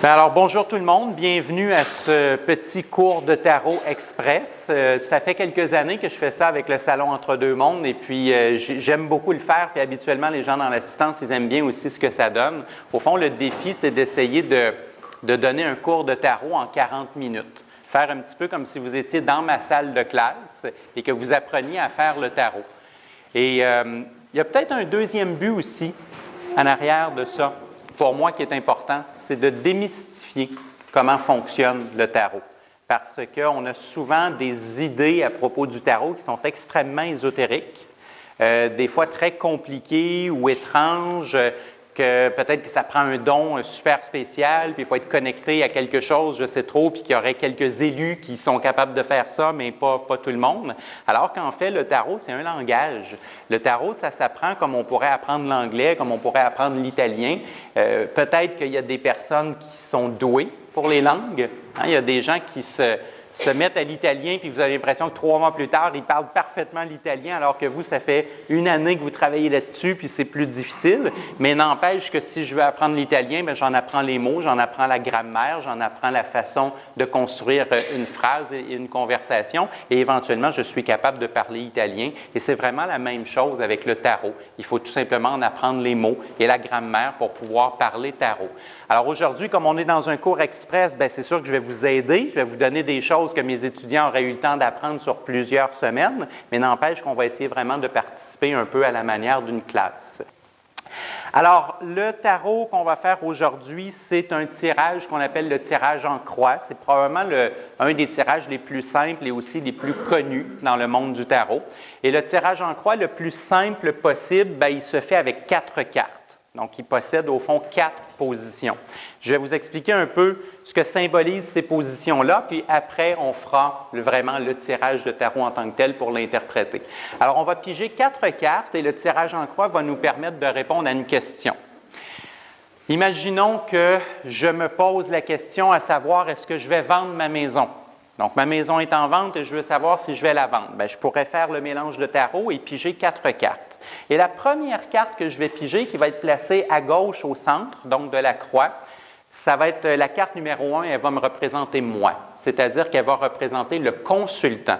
Alors, bonjour tout le monde. Bienvenue à ce petit cours de tarot express. Ça fait quelques années que je fais ça avec le Salon Entre Deux Mondes et puis j'aime beaucoup le faire. Puis habituellement, les gens dans l'assistance, ils aiment bien aussi ce que ça donne. Au fond, le défi, c'est d'essayer de donner un cours de tarot en 40 minutes. Faire un petit peu comme si vous étiez dans ma salle de classe et que vous appreniez à faire le tarot. Et il y a peut-être un deuxième but aussi en arrière de ça. Pour moi, qui est important, c'est de démystifier comment fonctionne le tarot. Parce qu'on a souvent des idées à propos du tarot qui sont extrêmement ésotériques, des fois très compliquées ou étranges, que peut-être que ça prend un don super spécial, puis il faut être connecté à quelque chose, je sais trop, puis qu'il y aurait quelques élus qui sont capables de faire ça, mais pas tout le monde. Alors qu'en fait, le tarot, c'est un langage. Le tarot, ça s'apprend comme on pourrait apprendre l'anglais, comme on pourrait apprendre l'italien. Peut-être qu'il y a des personnes qui sont douées pour les langues. Il y a des gens qui se mettent à l'italien, puis vous avez l'impression que 3 mois plus tard, ils parlent parfaitement l'italien, alors que vous, ça fait une année que vous travaillez là-dessus, puis c'est plus difficile. Mais n'empêche que si je veux apprendre l'italien, bien, j'en apprends les mots, j'en apprends la grammaire, j'en apprends la façon de construire une phrase et une conversation, et éventuellement, je suis capable de parler italien. Et c'est vraiment la même chose avec le tarot. Il faut tout simplement en apprendre les mots et la grammaire pour pouvoir parler tarot. Alors aujourd'hui, comme on est dans un cours express, bien, c'est sûr que je vais vous aider, je vais vous donner des choses que mes étudiants auraient eu le temps d'apprendre sur plusieurs semaines, mais n'empêche qu'on va essayer vraiment de participer un peu à la manière d'une classe. Alors, le tarot qu'on va faire aujourd'hui, c'est un tirage qu'on appelle le tirage en croix. C'est probablement un des tirages les plus simples et aussi les plus connus dans le monde du tarot. Et le tirage en croix le plus simple possible, bien, il se fait avec 4 cartes. Donc, il possède au fond 4 positions. Je vais vous expliquer un peu ce que symbolisent ces positions-là, puis après, on fera vraiment le tirage de tarot en tant que tel pour l'interpréter. Alors, on va piger 4 cartes et le tirage en croix va nous permettre de répondre à une question. Imaginons que je me pose la question à savoir, est-ce que je vais vendre ma maison? Donc, ma maison est en vente et je veux savoir si je vais la vendre. Bien, je pourrais faire le mélange de tarot et piger 4 cartes. Et la première carte que je vais piger, qui va être placée à gauche au centre, donc de la croix, ça va être la carte numéro 1, elle va me représenter moi, c'est-à-dire qu'elle va représenter le consultant.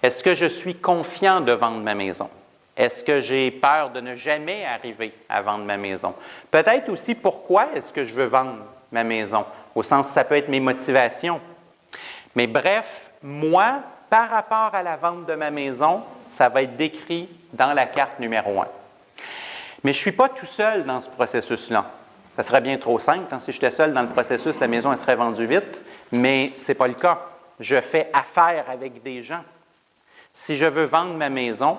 Est-ce que je suis confiant de vendre ma maison? Est-ce que j'ai peur de ne jamais arriver à vendre ma maison? Peut-être aussi pourquoi est-ce que je veux vendre ma maison, au sens ça peut être mes motivations. Mais bref, moi, par rapport à la vente de ma maison, ça va être décrit dans la carte numéro 1. Mais je ne suis pas tout seul dans ce processus-là. Ça serait bien trop simple. Si j'étais seul dans le processus, la maison elle serait vendue vite, mais ce n'est pas le cas. Je fais affaire avec des gens. Si je veux vendre ma maison,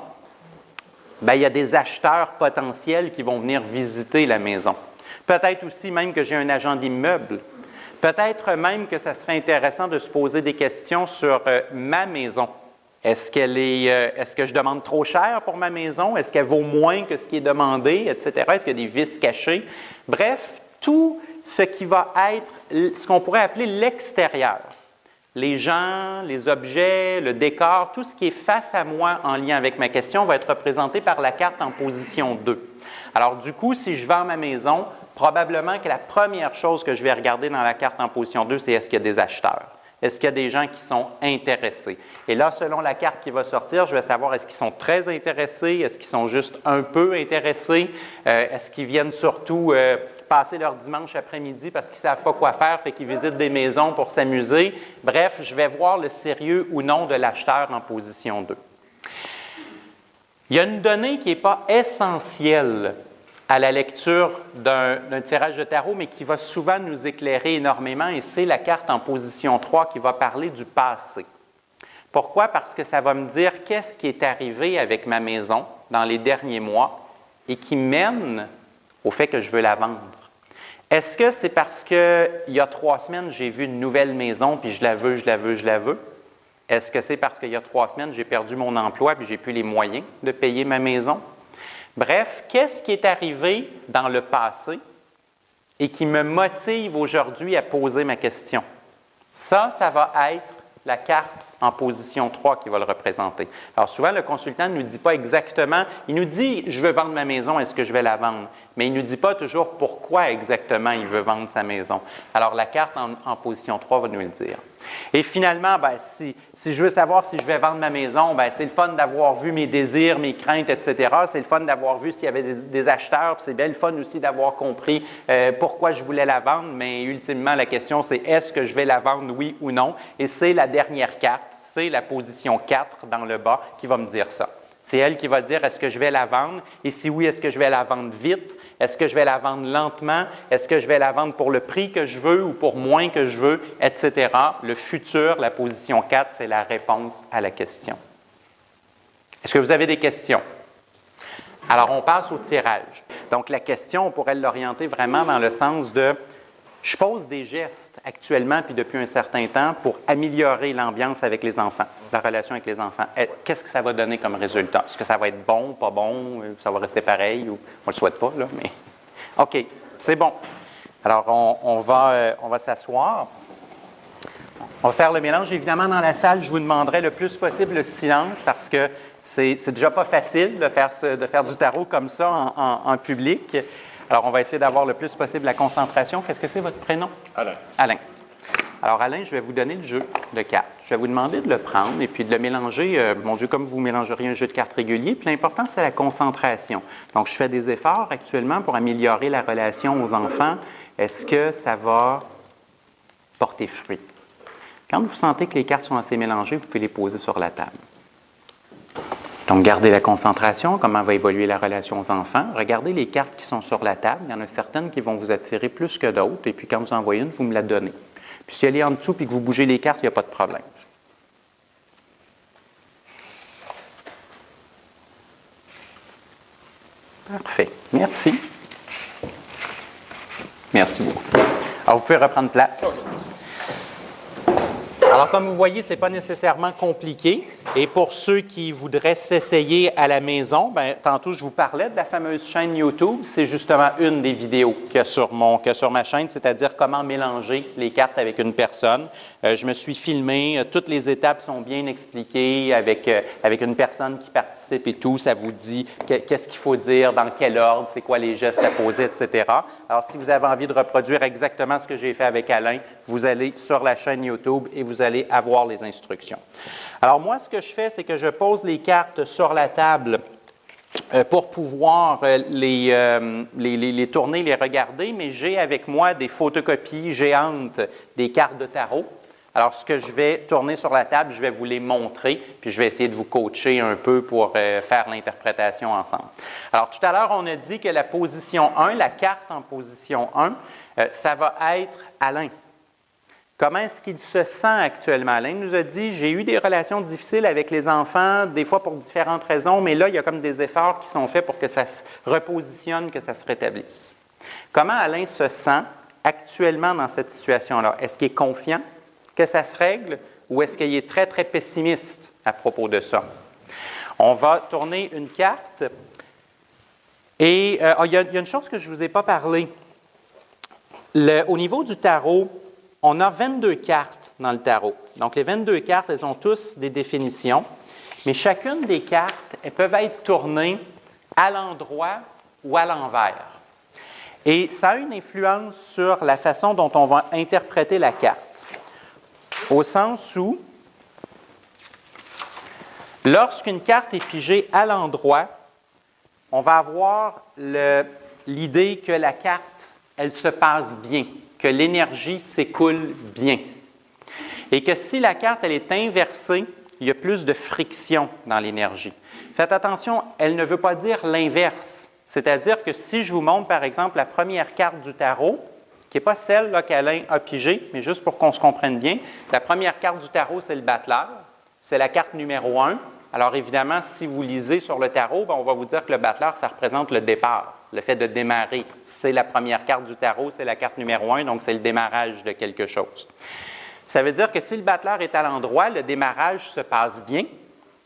bien, il y a des acheteurs potentiels qui vont venir visiter la maison. Peut-être aussi même que j'ai un agent d'immeuble. Peut-être même que ça serait intéressant de se poser des questions sur ma maison. Est-ce que je demande trop cher pour ma maison? Est-ce qu'elle vaut moins que ce qui est demandé, etc.? Est-ce qu'il y a des vices cachés? Bref, tout ce qui va être ce qu'on pourrait appeler l'extérieur. Les gens, les objets, le décor, tout ce qui est face à moi en lien avec ma question va être représenté par la carte en position 2. Alors du coup, si je vends ma maison, probablement que la première chose que je vais regarder dans la carte en position 2, c'est est-ce qu'il y a des acheteurs? Est-ce qu'il y a des gens qui sont intéressés? Et là, selon la carte qui va sortir, je vais savoir est-ce qu'ils sont très intéressés, est-ce qu'ils sont juste un peu intéressés, est-ce qu'ils viennent surtout passer leur dimanche après-midi parce qu'ils ne savent pas quoi faire, fait qu'ils visitent des maisons pour s'amuser. Bref, je vais voir le sérieux ou non de l'acheteur en position 2. Il y a une donnée qui n'est pas essentielle à la lecture d'un tirage de tarot, mais qui va souvent nous éclairer énormément, et c'est la carte en position 3 qui va parler du passé. Pourquoi? Parce que ça va me dire qu'est-ce qui est arrivé avec ma maison dans les derniers mois et qui mène au fait que je veux la vendre. Est-ce que c'est parce qu'il y a 3 semaines, j'ai vu une nouvelle maison, puis je la veux? Est-ce que c'est parce qu'il y a 3 semaines, j'ai perdu mon emploi, puis j'ai plus les moyens de payer ma maison? Bref, qu'est-ce qui est arrivé dans le passé et qui me motive aujourd'hui à poser ma question? Ça va être la carte en position 3 qui va le représenter. Alors souvent, le consultant ne nous dit pas exactement, il nous dit « je veux vendre ma maison, est-ce que je vais la vendre? » mais il ne nous dit pas toujours pourquoi exactement il veut vendre sa maison. Alors, la carte en position 3 va nous le dire. Et finalement, ben, si je veux savoir si je vais vendre ma maison, ben, c'est le fun d'avoir vu mes désirs, mes craintes, etc. C'est le fun d'avoir vu s'il y avait des acheteurs, puis c'est bien le fun aussi d'avoir compris pourquoi je voulais la vendre, mais ultimement, la question, c'est est-ce que je vais la vendre, oui ou non? Et c'est la dernière carte, c'est la position 4 dans le bas qui va me dire ça. C'est elle qui va dire est-ce que je vais la vendre et si oui, est-ce que je vais la vendre vite? Est-ce que je vais la vendre lentement? Est-ce que je vais la vendre pour le prix que je veux ou pour moins que je veux, etc. Le futur, la position 4, c'est la réponse à la question. Est-ce que vous avez des questions? Alors, on passe au tirage. Donc, la question, on pourrait l'orienter vraiment dans le sens de je pose des gestes actuellement puis depuis un certain temps pour améliorer l'ambiance avec les enfants, la relation avec les enfants. Qu'est-ce que ça va donner comme résultat? Est-ce que ça va être bon, pas bon? Ça va rester pareil? Ou on ne le souhaite pas, là, mais OK, c'est bon. Alors, on va s'asseoir. On va faire le mélange. Évidemment, dans la salle, je vous demanderai le plus possible le silence parce que c'est déjà pas facile de faire du tarot comme ça en public. Alors, on va essayer d'avoir le plus possible la concentration. Qu'est-ce que c'est votre prénom? Alain. Alain. Alors, Alain, je vais vous donner le jeu de cartes. Je vais vous demander de le prendre et puis de le mélanger, mon Dieu, comme vous mélangeriez un jeu de cartes régulier. Puis l'important, c'est la concentration. Donc, je fais des efforts actuellement pour améliorer la relation aux enfants. Est-ce que ça va porter fruit? Quand vous sentez que les cartes sont assez mélangées, vous pouvez les poser sur la table. Donc, gardez la concentration, comment va évoluer la relation aux enfants. Regardez les cartes qui sont sur la table. Il y en a certaines qui vont vous attirer plus que d'autres. Et puis, quand vous en voyez une, vous me la donnez. Puis, si elle est en dessous et que vous bougez les cartes, il n'y a pas de problème. Parfait. Merci. Merci beaucoup. Alors, vous pouvez reprendre place. Alors, comme vous voyez, ce n'est pas nécessairement compliqué. Et pour ceux qui voudraient s'essayer à la maison, bien, tantôt, je vous parlais de la fameuse chaîne YouTube. C'est justement une des vidéos qu'il y a sur ma chaîne, c'est-à-dire comment mélanger les cartes avec une personne. Je me suis filmé. Toutes les étapes sont bien expliquées avec une personne qui participe et tout. Ça vous dit qu'est-ce qu'il faut dire, dans quel ordre, c'est quoi les gestes à poser, etc. Alors, si vous avez envie de reproduire exactement ce que j'ai fait avec Alain, vous allez sur la chaîne YouTube et vous allez avoir les instructions. Alors, moi, ce que je fais, c'est que je pose les cartes sur la table pour pouvoir les tourner, les regarder, mais j'ai avec moi des photocopies géantes des cartes de tarot. Alors, ce que je vais tourner sur la table, je vais vous les montrer, puis je vais essayer de vous coacher un peu pour faire l'interprétation ensemble. Alors, tout à l'heure, on a dit que la position 1, la carte en position 1, ça va être Alain. Comment est-ce qu'il se sent actuellement? Alain nous a dit, j'ai eu des relations difficiles avec les enfants, des fois pour différentes raisons, mais là, il y a comme des efforts qui sont faits pour que ça se repositionne, que ça se rétablisse. Comment Alain se sent actuellement dans cette situation-là? Est-ce qu'il est confiant que ça se règle ou est-ce qu'il est très, très pessimiste à propos de ça? On va tourner une carte et il y a une chose que je ne vous ai pas parlé. Au niveau du tarot, on a 22 cartes dans le tarot. Donc, les 22 cartes, elles ont tous des définitions, mais chacune des cartes, elles peuvent être tournées à l'endroit ou à l'envers. Et ça a une influence sur la façon dont on va interpréter la carte. Au sens où, lorsqu'une carte est pigée à l'endroit, on va avoir l'idée que la carte, elle se passe bien, que l'énergie s'écoule bien. Et que si la carte elle est inversée, il y a plus de friction dans l'énergie. Faites attention, elle ne veut pas dire l'inverse. C'est-à-dire que si je vous montre, par exemple, la première carte du tarot, qui n'est pas celle là, qu'Alain a pigée, mais juste pour qu'on se comprenne bien, la première carte du tarot, c'est le battleur. C'est la carte numéro 1. Alors évidemment, si vous lisez sur le tarot, on va vous dire que le battleur, ça représente le départ. Le fait de démarrer, c'est la première carte du tarot, c'est la carte numéro 1, donc c'est le démarrage de quelque chose. Ça veut dire que si le battleur est à l'endroit, le démarrage se passe bien.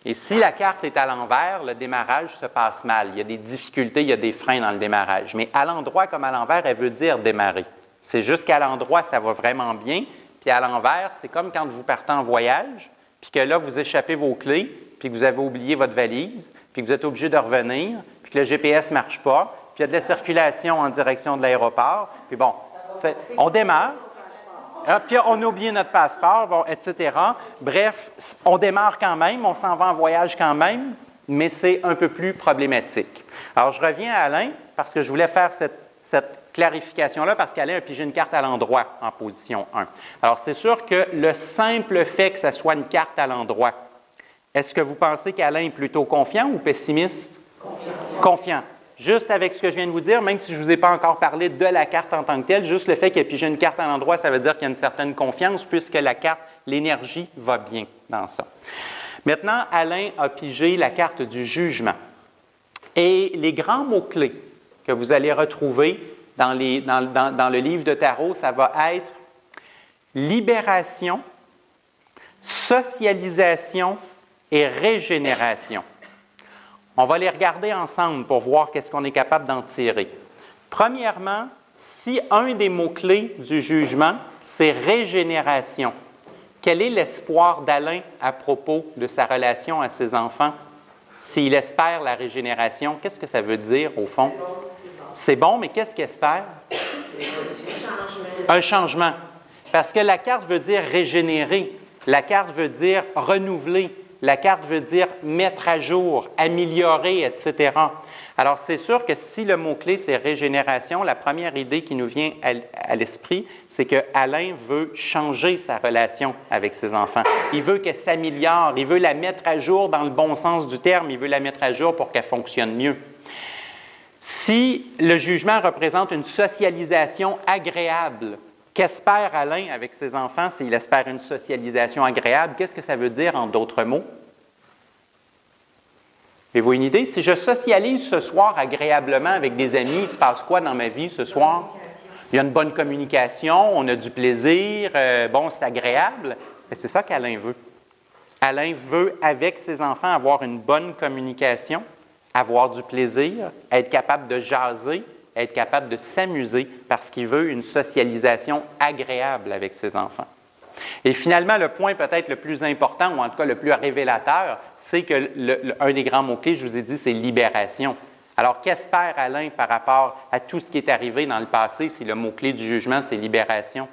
Et si la carte est à l'envers, le démarrage se passe mal. Il y a des difficultés, il y a des freins dans le démarrage. Mais à l'endroit comme à l'envers, elle veut dire démarrer. C'est juste qu'à l'endroit, ça va vraiment bien. Puis à l'envers, c'est comme quand vous partez en voyage, puis que là, vous échappez vos clés, puis que vous avez oublié votre valise, puis que vous êtes obligé de revenir, puis que le GPS ne marche pas, puis il y a de la circulation en direction de l'aéroport. Puis bon, on démarre. Puis on a oublié notre passeport, bon, etc. Bref, on démarre quand même, on s'en va en voyage quand même, mais c'est un peu plus problématique. Alors, je reviens à Alain parce que je voulais faire cette clarification-là parce qu'Alain a pigé une carte à l'endroit en position 1. Alors, c'est sûr que le simple fait que ce soit une carte à l'endroit, est-ce que vous pensez qu'Alain est plutôt confiant ou pessimiste? Confiant. Confiant. Juste avec ce que je viens de vous dire, même si je ne vous ai pas encore parlé de la carte en tant que telle, juste le fait qu'il a pigé une carte à l'endroit, ça veut dire qu'il y a une certaine confiance puisque la carte, l'énergie va bien dans ça. Maintenant, Alain a pigé la carte du jugement. Et les grands mots-clés que vous allez retrouver dans le livre de tarot, ça va être libération, socialisation et régénération. On va les regarder ensemble pour voir qu'est-ce qu'on est capable d'en tirer. Premièrement, si un des mots-clés du jugement, c'est régénération, quel est l'espoir d'Alain à propos de sa relation à ses enfants? S'il espère la régénération, qu'est-ce que ça veut dire au fond? C'est bon, mais qu'est-ce qu'il espère? Un changement. Parce que la carte veut dire régénérer, la carte veut dire renouveler, la carte veut dire mettre à jour, améliorer, etc. Alors, c'est sûr que si le mot-clé, c'est régénération, la première idée qui nous vient à l'esprit, c'est que Alain veut changer sa relation avec ses enfants. Il veut qu'elle s'améliore, il veut la mettre à jour dans le bon sens du terme, il veut la mettre à jour pour qu'elle fonctionne mieux. Si le jugement représente une socialisation agréable, qu'espère Alain avec ses enfants s'il espère une socialisation agréable? Qu'est-ce que ça veut dire en d'autres mots? Avez-vous une idée? Si je socialise ce soir agréablement avec des amis, il se passe quoi dans ma vie ce soir? Il y a une bonne communication, on a du plaisir, bon, c'est agréable. Mais c'est ça qu'Alain veut. Alain veut, avec ses enfants, avoir une bonne communication, avoir du plaisir, être capable de jaser, être capable de s'amuser parce qu'il veut une socialisation agréable avec ses enfants. Et finalement, le point peut-être le plus important, ou en tout cas le plus révélateur, c'est que un des grands mots-clés, je vous ai dit, c'est libération. Alors, qu'espère Alain par rapport à tout ce qui est arrivé dans le passé si le mot-clé du jugement, c'est libération?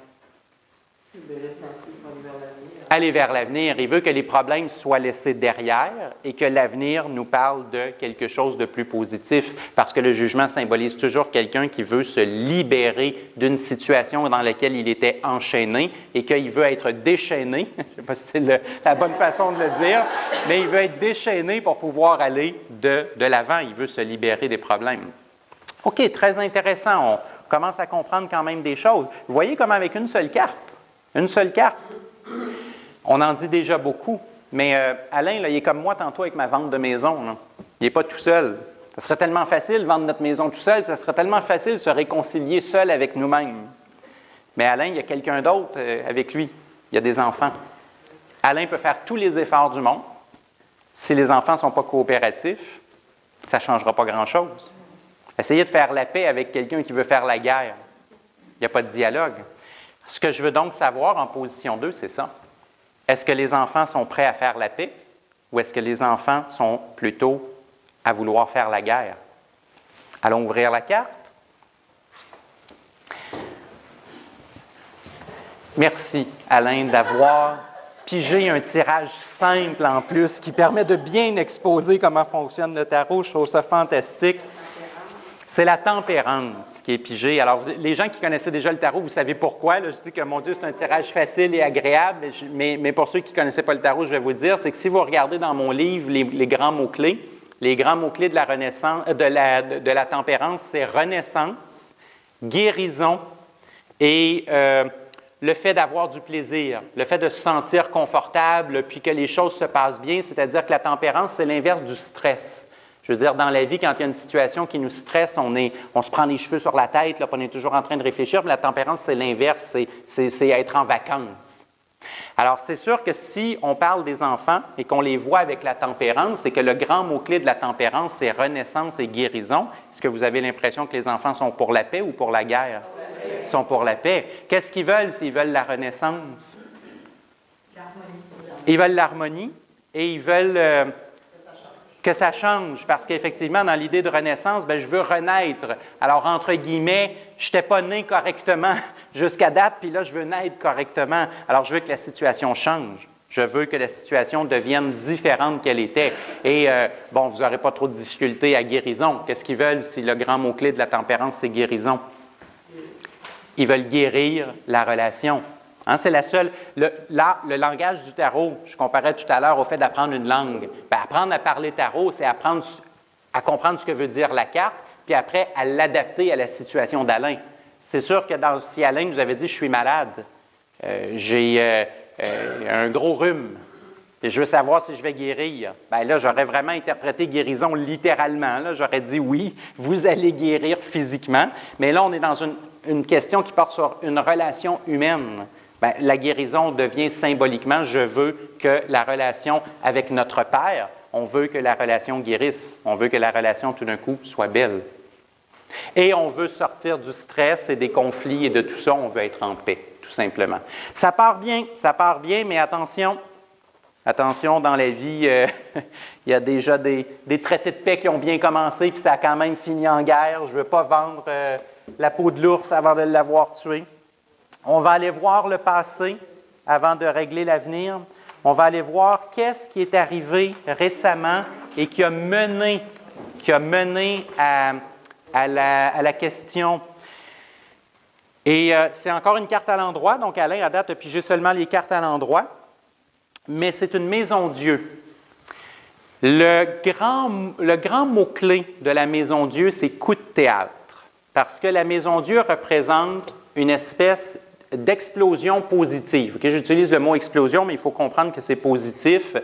Aller vers l'avenir. Il veut que les problèmes soient laissés derrière et que l'avenir nous parle de quelque chose de plus positif parce que le jugement symbolise toujours quelqu'un qui veut se libérer d'une situation dans laquelle il était enchaîné et qu'il veut être déchaîné. Je ne sais pas si c'est la bonne façon de le dire, mais il veut être déchaîné pour pouvoir aller de l'avant. Il veut se libérer des problèmes. OK, très intéressant. On commence à comprendre quand même des choses. Vous voyez comme avec une seule carte, on en dit déjà beaucoup, mais Alain, là, il est comme moi tantôt avec ma vente de maison. Là. Il n'est pas tout seul. Ça serait tellement facile de vendre notre maison tout seul, ça serait tellement facile de se réconcilier seul avec nous-mêmes. Mais Alain, il y a quelqu'un d'autre avec lui. Il y a des enfants. Alain peut faire tous les efforts du monde. Si les enfants ne sont pas coopératifs, ça ne changera pas grand-chose. Essayez de faire la paix avec quelqu'un qui veut faire la guerre. Il n'y a pas de dialogue. Ce que je veux donc savoir en position 2, c'est ça. Est-ce que les enfants sont prêts à faire la paix ou est-ce que les enfants sont plutôt à vouloir faire la guerre? Allons ouvrir la carte. Merci, Alain, d'avoir pigé un tirage simple en plus qui permet de bien exposer comment fonctionne le tarot. Je trouve ça fantastique. C'est la tempérance qui est pigée. Alors, les gens qui connaissaient déjà le tarot, vous savez pourquoi. Là, je dis que, mon Dieu, c'est un tirage facile et agréable, mais pour ceux qui ne connaissaient pas le tarot, je vais vous dire, c'est que si vous regardez dans mon livre les grands mots-clés, les grands mots-clés de la renaissance, de la tempérance, c'est renaissance, guérison et le fait d'avoir du plaisir, le fait de se sentir confortable, puis que les choses se passent bien, c'est-à-dire que la tempérance, c'est l'inverse du stress. Je veux dire, dans la vie, quand il y a une situation qui nous stresse, on se prend les cheveux sur la tête, là, puis on est toujours en train de réfléchir. Puis la tempérance, c'est l'inverse, c'est être en vacances. Alors, c'est sûr que si on parle des enfants et qu'on les voit avec la tempérance, c'est que le grand mot-clé de la tempérance, c'est renaissance et guérison. Est-ce que vous avez l'impression que les enfants sont pour la paix ou pour la guerre? Ils sont pour la paix. Qu'est-ce qu'ils veulent s'ils veulent la renaissance? L'harmonie. Ils veulent l'harmonie et ils veulent... que ça change, parce qu'effectivement, dans l'idée de renaissance, bien, je veux renaître. Alors, entre guillemets, je n'étais pas né correctement jusqu'à date, puis là, je veux naître correctement. Alors, je veux que la situation change. Je veux que la situation devienne différente qu'elle était. Et, bon, vous n'aurez pas trop de difficultés à guérison. Qu'est-ce qu'ils veulent si le grand mot-clé de la tempérance, c'est guérison? Ils veulent guérir la relation. Hein, c'est la seule. Le langage du tarot, je comparais tout à l'heure au fait d'apprendre une langue. Bien, apprendre à parler tarot, c'est apprendre à comprendre ce que veut dire la carte, puis après, à l'adapter à la situation d'Alain. C'est sûr que si Alain nous avait dit « je suis malade, j'ai un gros rhume, et je veux savoir si je vais guérir », bien là, j'aurais vraiment interprété guérison littéralement. Là, j'aurais dit « oui, vous allez guérir physiquement », mais là, on est dans une question qui porte sur une relation humaine. Bien, la guérison devient symboliquement, je veux que la relation avec notre Père, on veut que la relation guérisse, on veut que la relation tout d'un coup soit belle. Et on veut sortir du stress et des conflits et de tout ça, on veut être en paix, tout simplement. Ça part bien, mais attention, dans la vie, il y a déjà des traités de paix qui ont bien commencé, puis ça a quand même fini en guerre. Je ne veux pas vendre la peau de l'ours avant de l'avoir tué. On va aller voir le passé avant de régler l'avenir. On va aller voir qu'est-ce qui est arrivé récemment et qui a mené à la question. Et c'est encore une carte à l'endroit. Donc, Alain, à date, a pigé seulement les cartes à l'endroit. Mais c'est une maison Dieu. Le grand mot-clé de la maison Dieu, c'est coup de théâtre. Parce que la maison Dieu représente une espèce d'explosion positive. Okay? J'utilise le mot explosion, mais il faut comprendre que c'est positif.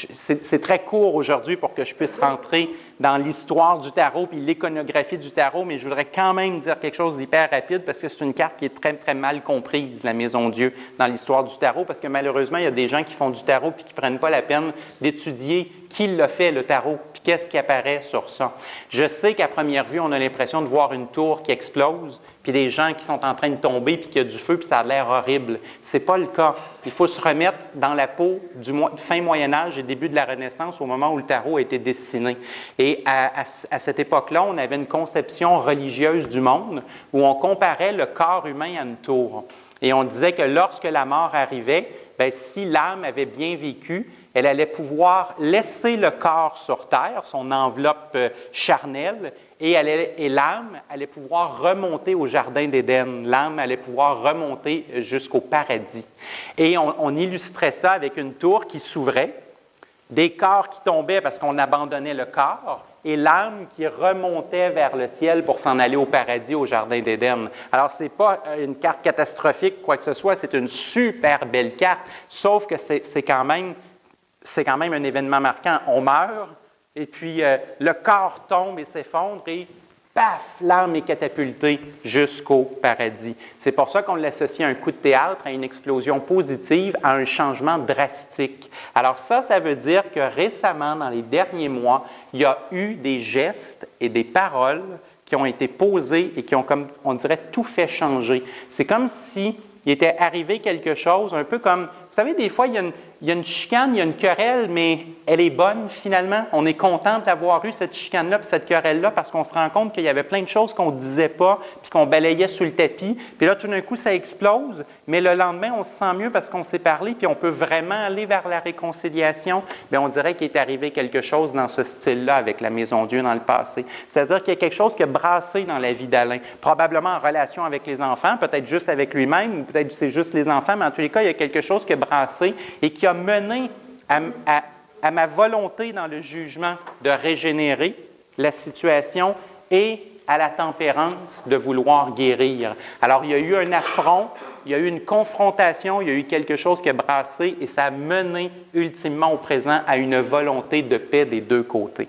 C'est très court aujourd'hui pour que je puisse rentrer dans l'histoire du tarot puis l'iconographie du tarot, mais je voudrais quand même dire quelque chose d'hyper rapide parce que c'est une carte qui est très, très mal comprise, la Maison Dieu, dans l'histoire du tarot, parce que malheureusement, il y a des gens qui font du tarot puis qui ne prennent pas la peine d'étudier qui l'a fait, le tarot, puis qu'est-ce qui apparaît sur ça. Je sais qu'à première vue, on a l'impression de voir une tour qui explose, puis des gens qui sont en train de tomber, puis qu'il y a du feu, puis ça a l'air horrible. Ce n'est pas le cas. Il faut se remettre dans la peau du fin Moyen-Âge et début de la Renaissance, au moment où le tarot a été dessiné. Et à cette époque-là, on avait une conception religieuse du monde où on comparait le corps humain à une tour. Et on disait que lorsque la mort arrivait, bien, si l'âme avait bien vécu, elle allait pouvoir laisser le corps sur terre, son enveloppe charnelle, et l'âme allait pouvoir remonter au jardin d'Éden. L'âme allait pouvoir remonter jusqu'au paradis. Et on illustrait ça avec une tour qui s'ouvrait, des corps qui tombaient parce qu'on abandonnait le corps, et l'âme qui remontait vers le ciel pour s'en aller au paradis, au jardin d'Éden. Alors, ce n'est pas une carte catastrophique, quoi que ce soit, c'est une super belle carte, sauf que c'est quand même un événement marquant. On meurt, et puis le corps tombe et s'effondre, et paf, l'âme est catapultée jusqu'au paradis. C'est pour ça qu'on l'associe à un coup de théâtre, à une explosion positive, à un changement drastique. Alors ça veut dire que récemment, dans les derniers mois, il y a eu des gestes et des paroles qui ont été posées et qui ont, comme on dirait, tout fait changer. C'est comme s'il était arrivé quelque chose, un peu comme, vous savez, des fois, il y a une chicane, il y a une querelle, mais elle est bonne finalement. On est content d'avoir eu cette chicane-là puis cette querelle-là parce qu'on se rend compte qu'il y avait plein de choses qu'on ne disait pas puis qu'on balayait sous le tapis. Puis là, tout d'un coup, ça explose, mais le lendemain, on se sent mieux parce qu'on s'est parlé puis on peut vraiment aller vers la réconciliation. Bien, on dirait qu'il est arrivé quelque chose dans ce style-là avec la Maison Dieu dans le passé. C'est-à-dire qu'il y a quelque chose qui a brassé dans la vie d'Alain, probablement en relation avec les enfants, peut-être juste avec lui-même, ou peut-être c'est juste les enfants, mais en tous les cas, il y a quelque chose qui a brassé et qui a mené à ma volonté dans le jugement de régénérer la situation et à la tempérance de vouloir guérir. Alors, il y a eu un affront, il y a eu une confrontation, il y a eu quelque chose qui a brassé et ça a mené ultimement au présent à une volonté de paix des deux côtés.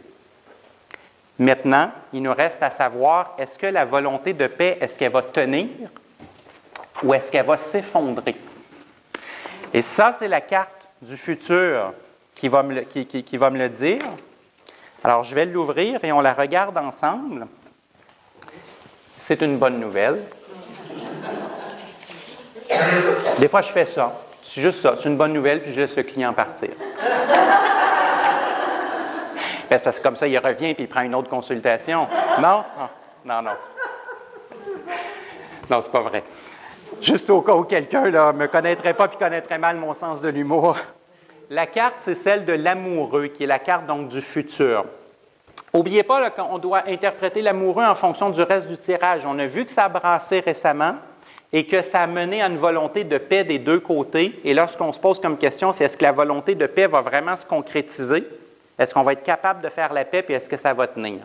Maintenant, il nous reste à savoir, est-ce que la volonté de paix, est-ce qu'elle va tenir ou est-ce qu'elle va s'effondrer? Et ça, c'est la carte du futur qui va me le dire. Alors, je vais l'ouvrir et on la regarde ensemble. C'est une bonne nouvelle. Des fois, je fais ça. C'est juste ça. C'est une bonne nouvelle, puis je laisse le client partir. Ben, parce que comme ça, il revient et il prend une autre consultation. Non? Non, non. Non, c'est pas vrai. Juste au cas où quelqu'un ne me connaîtrait pas et connaîtrait mal mon sens de l'humour. La carte, c'est celle de l'amoureux, qui est la carte donc du futur. N'oubliez pas qu'on doit interpréter l'amoureux en fonction du reste du tirage. On a vu que ça a brassé récemment et que ça a mené à une volonté de paix des deux côtés. Et là, ce qu'on se pose comme question, c'est est-ce que la volonté de paix va vraiment se concrétiser? Est-ce qu'on va être capable de faire la paix et est-ce que ça va tenir?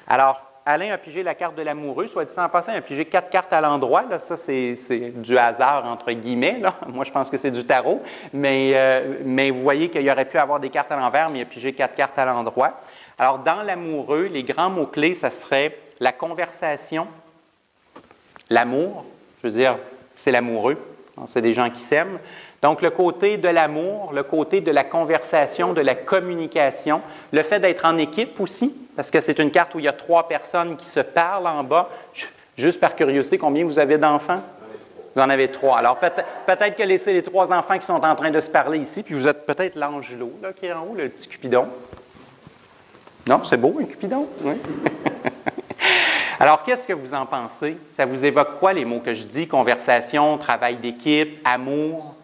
Alors, Alain a pigé la carte de l'amoureux. Soit dit en passant, il a pigé 4 cartes à l'endroit. Là. Ça, c'est du hasard, entre guillemets. Là. Moi, je pense que c'est du tarot. Mais vous voyez qu'il aurait pu avoir des cartes à l'envers, mais il a pigé 4 cartes à l'endroit. Alors, dans l'amoureux, les grands mots-clés, ça serait la conversation, l'amour. Je veux dire, c'est l'amoureux. C'est des gens qui s'aiment. Donc, le côté de l'amour, le côté de la conversation, de la communication, le fait d'être en équipe aussi, parce que c'est une carte où il y a 3 personnes qui se parlent en bas. Juste par curiosité, combien vous avez d'enfants? Vous en avez 3. Alors, peut-être que laissez les 3 enfants qui sont en train de se parler ici, puis vous êtes peut-être l'Angelo, là, qui est en haut, le petit Cupidon. Non, c'est beau, un Cupidon? Oui. Alors, qu'est-ce que vous en pensez? Ça vous évoque quoi, les mots que je dis? Conversation, travail d'équipe, amour?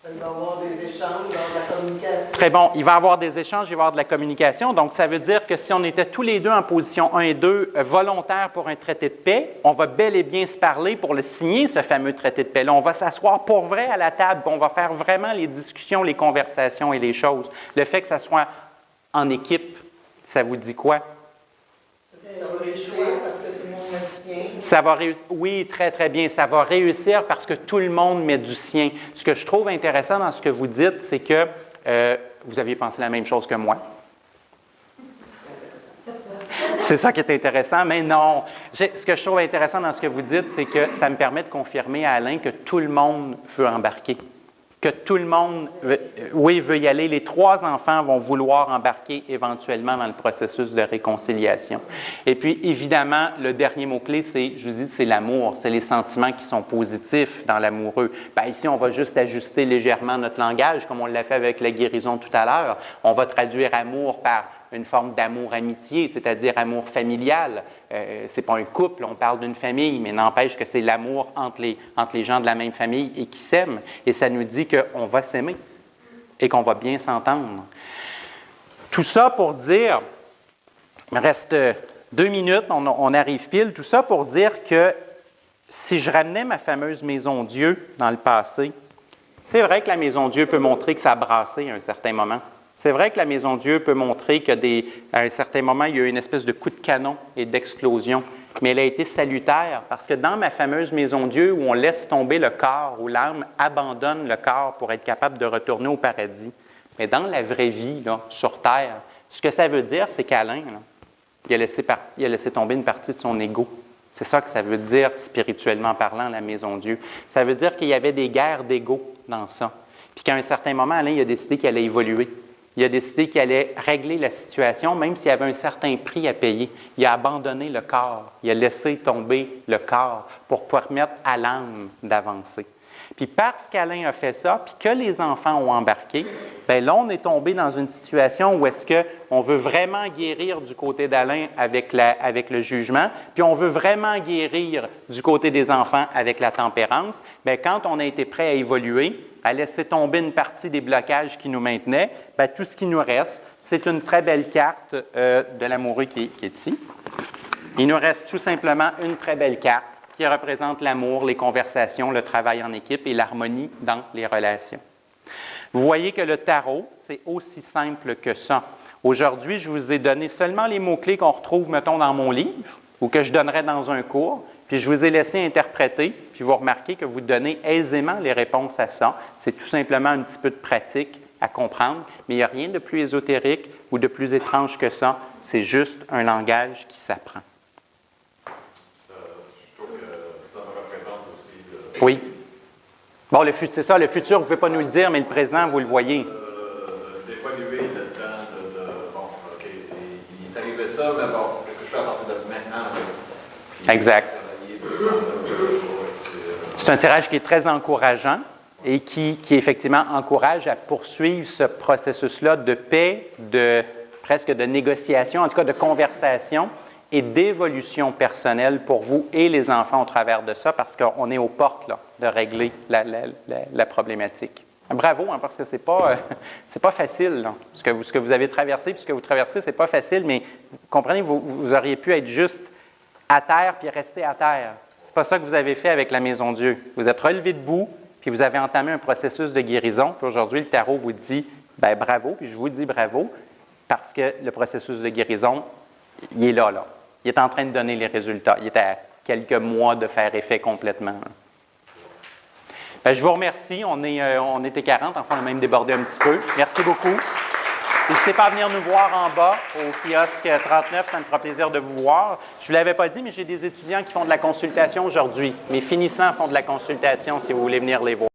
Il va y avoir des échanges, de la communication. Très bon. Il va y avoir des échanges, il va y avoir de la communication. Donc, ça veut dire que si on était tous les deux en position 1 et 2 volontaires pour un traité de paix, on va bel et bien se parler pour le signer, ce fameux traité de paix. Là, on va s'asseoir pour vrai à la table, on va faire vraiment les discussions, les conversations et les choses. Le fait que ça soit en équipe, ça vous dit quoi? Ça va réussir parce que tout le monde met du sien. Ça va réussir. Oui, très, très bien. Ça va réussir parce que tout le monde met du sien. Ce que je trouve intéressant dans ce que vous dites, c'est que vous aviez pensé la même chose que moi. C'est ça qui est intéressant, mais non. Ce que je trouve intéressant dans ce que vous dites, c'est que ça me permet de confirmer à Alain que tout le monde veut embarquer. Que tout le monde, veut y aller. Les 3 enfants vont vouloir embarquer éventuellement dans le processus de réconciliation. Et puis, évidemment, le dernier mot-clé, c'est l'amour. C'est les sentiments qui sont positifs dans l'amoureux. Bien, ici, on va juste ajuster légèrement notre langage, comme on l'a fait avec la guérison tout à l'heure. On va traduire amour par une forme d'amour-amitié, c'est-à-dire amour familial. Ce n'est pas un couple, on parle d'une famille, mais n'empêche que c'est l'amour entre les gens de la même famille et qui s'aiment. Et ça nous dit qu'on va s'aimer et qu'on va bien s'entendre. Tout ça pour dire, il me reste 2 minutes, on arrive pile, tout ça pour dire que si je ramenais ma fameuse maison Dieu dans le passé, c'est vrai que la maison Dieu peut montrer que ça a brassé à un certain moment. C'est vrai que la Maison Dieu peut montrer qu'à un certain moment, il y a eu une espèce de coup de canon et d'explosion, mais elle a été salutaire parce que dans ma fameuse Maison Dieu, où on laisse tomber le corps, où l'âme abandonne le corps pour être capable de retourner au paradis, mais dans la vraie vie, là, sur Terre, ce que ça veut dire, c'est qu'Alain, il a laissé tomber une partie de son ego. C'est ça que ça veut dire, spirituellement parlant, la Maison Dieu. Ça veut dire qu'il y avait des guerres d'ego dans ça. Puis qu'à un certain moment, Alain, il a décidé qu'il allait évoluer. Il a décidé qu'il allait régler la situation, même s'il y avait un certain prix à payer. Il a abandonné le corps. Il a laissé tomber le corps pour permettre à l'âme d'avancer. Puis parce qu'Alain a fait ça, puis que les enfants ont embarqué, bien là, on est tombé dans une situation où est-ce qu'on veut vraiment guérir du côté d'Alain avec le jugement, puis on veut vraiment guérir du côté des enfants avec la tempérance. Bien, quand on a été prêt à évoluer, à laisser tomber une partie des blocages qui nous maintenaient, bien, tout ce qui nous reste, c'est une très belle carte de l'amoureux qui est ici. Il nous reste tout simplement une très belle carte qui représente l'amour, les conversations, le travail en équipe et l'harmonie dans les relations. Vous voyez que le tarot, c'est aussi simple que ça. Aujourd'hui, je vous ai donné seulement les mots-clés qu'on retrouve, mettons, dans mon livre ou que je donnerais dans un cours, puis je vous ai laissé interpréter, puis vous remarquez que vous donnez aisément les réponses à ça. C'est tout simplement un petit peu de pratique à comprendre, mais il n'y a rien de plus ésotérique ou de plus étrange que ça. C'est juste un langage qui s'apprend. Oui. Bon, c'est ça, le futur, vous ne pouvez pas nous le dire, mais le présent, vous le voyez. D'évoluer le temps bon, OK, il est arrivé ça, mais bon, qu'est-ce que je fais à partir de maintenant? Puis, exact. C'est un tirage qui est très encourageant. et qui effectivement encourage à poursuivre ce processus-là de paix, presque de négociation, en tout cas de conversation et d'évolution personnelle pour vous et les enfants au travers de ça, parce qu'on est aux portes là, de régler la problématique. Bravo, hein, parce que c'est pas facile, là. Ce que vous avez traversé, puis ce que vous traversez, c'est pas facile, mais vous comprenez, vous auriez pu être juste à terre puis rester à terre. C'est pas ça que vous avez fait avec la Maison Dieu. Vous êtes relevé debout, puis vous avez entamé un processus de guérison, puis aujourd'hui, le tarot vous dit bien bravo, puis je vous dis bravo, parce que le processus de guérison, il est là. Il est en train de donner les résultats. Il est à quelques mois de faire effet complètement. Bien, je vous remercie. On était 40, enfin, on a même débordé un petit peu. Merci beaucoup. N'hésitez pas à venir nous voir en bas, au kiosque 39, ça me fera plaisir de vous voir. Je ne vous l'avais pas dit, mais j'ai des étudiants qui font de la consultation aujourd'hui. Mes finissants font de la consultation si vous voulez venir les voir.